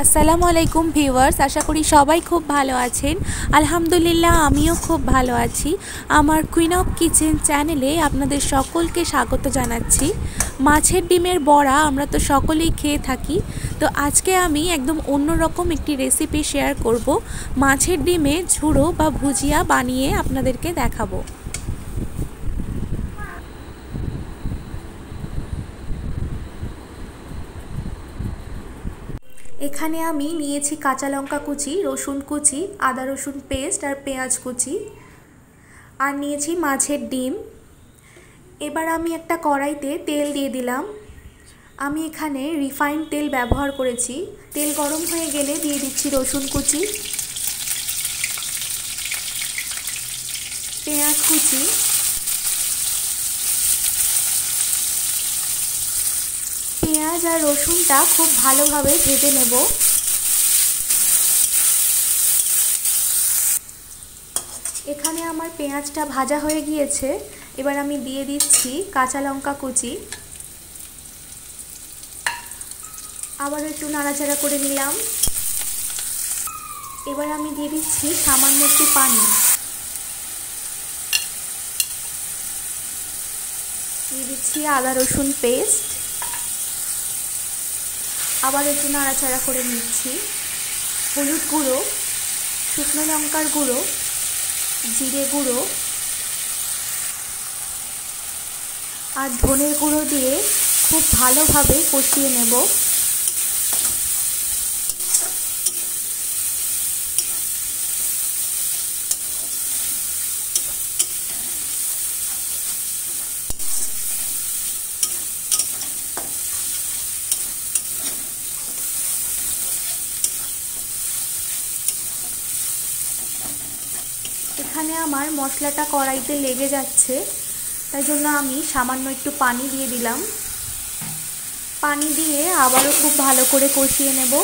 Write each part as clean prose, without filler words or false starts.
আসসালামু আলাইকুম ভিউয়ার্স, আশা করি সবাই খুব ভালো আছেন। আলহামদুলিল্লাহ আমিও খুব ভালো আছি। আমার কুইন অফ কিচেন চ্যানেলে আপনাদের সকলকে স্বাগত জানাচ্ছি। মাছের ডিমের বড়া আমরা তো সকলেই খেয়ে থাকি, তো আজকে আমি একদম অন্যরকম একটি রেসিপি শেয়ার করব। মাছের ডিমে ঝুড়ো বা ভুজিয়া বানিয়ে আপনাদেরকে দেখাবো। এখানে আমি নিয়েছি কাঁচা লঙ্কা কুচি, রসুন কুচি, আদা রসুন পেস্ট আর পেঁয়াজ কুচি, আর নিয়েছি মাছের ডিম। এবার আমি একটা কড়াইতে তেল দিয়ে দিলাম। আমি এখানে রিফাইন্ড তেল ব্যবহার করেছি। তেল গরম হয়ে গেলে দিয়ে দিচ্ছি রসুন কুচি, পেঁয়াজ কুচি, পেঁয়াজ আর রসুনটা খুব ভালোভাবে ভেজে নেব। এখানে আমার পেঁয়াজটা ভাজা হয়ে গিয়েছে। এবার আমি দিয়ে দিচ্ছি কাঁচা লঙ্কা কুচি, আবার একটু নাড়াচাড়া করে নিলাম। এবার আমি দিয়ে দিচ্ছি সামান্য একটু পানি, দিয়ে দিচ্ছি আদা রসুন পেস্ট, আবার একটু নাড়াচাড়া করে নিচ্ছি। হলুদ গুঁড়ো, শুকনো লঙ্কার গুঁড়ো, জিরে গুঁড়ো আর ধনের গুঁড়ো দিয়ে খুব ভালোভাবে কষিয়ে নেব। এখানে আমার মশলাটা কড়াইতে লেগে যাচ্ছে, তাই জন্য আমি সামান্য একটু পানি দিয়ে দিলাম। পানি দিয়ে আবারও খুব ভালো করে কষিয়ে নেব।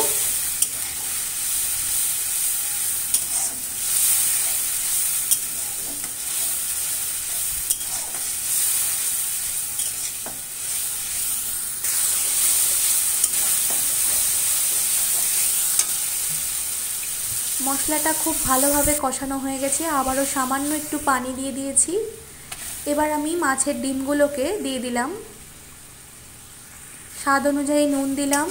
মশলাটা খুব ভালোভাবে কষানো হয়ে গেছে, আবারও সামান্য একটু পানি দিয়ে দিয়েছি। এবার আমি মাছের ডিমগুলোকে দিয়ে দিলাম, স্বাদ অনুযায়ী নুন দিলাম।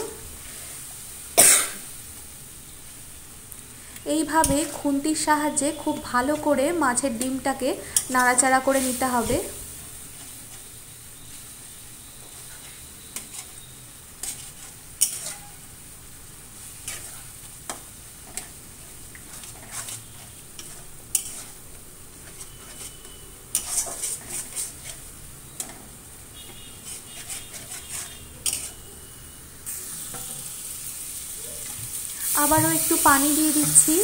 এইভাবে খুন্তির সাহায্যে খুব ভালো করে মাছের ডিমটাকে নাড়াচাড়া করে নিতে হবে। আবারও একটু পানি দিয়ে দিচ্ছি।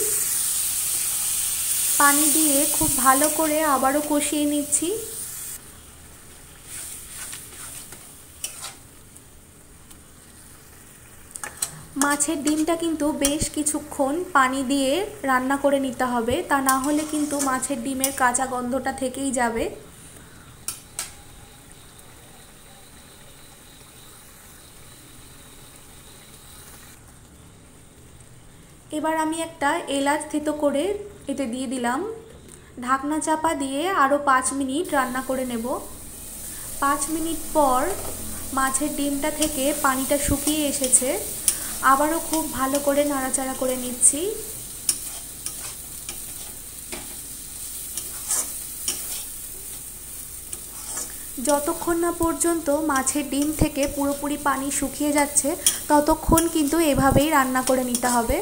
পানি দিয়ে খুব ভালো করে আবারও কষিয়ে নিচ্ছি। মাছের ডিমটা কিন্তু বেশ কিছুক্ষণ পানি দিয়ে রান্না করে নিতে হবে, তা না হলে কিন্তু মাছের ডিমের কাঁচা গন্ধটা থেকেই যাবে। এবার আমি একটা এলাচ থেতো করে এতে দিয়ে দিলাম। ঢাকনা চাপা দিয়ে আরও 5 মিনিট রান্না করে নেব। 5 মিনিট পর মাছের ডিমটা থেকে পানিটা শুকিয়ে এসেছে। আবারও খুব ভালো করে নাড়াচাড়া করে নিচ্ছি। যতক্ষণ না পর্যন্ত মাছের ডিম থেকে পুরোপুরি পানি শুকিয়ে যাচ্ছে ততক্ষণ কিন্তু এভাবেই রান্না করে নিতে হবে।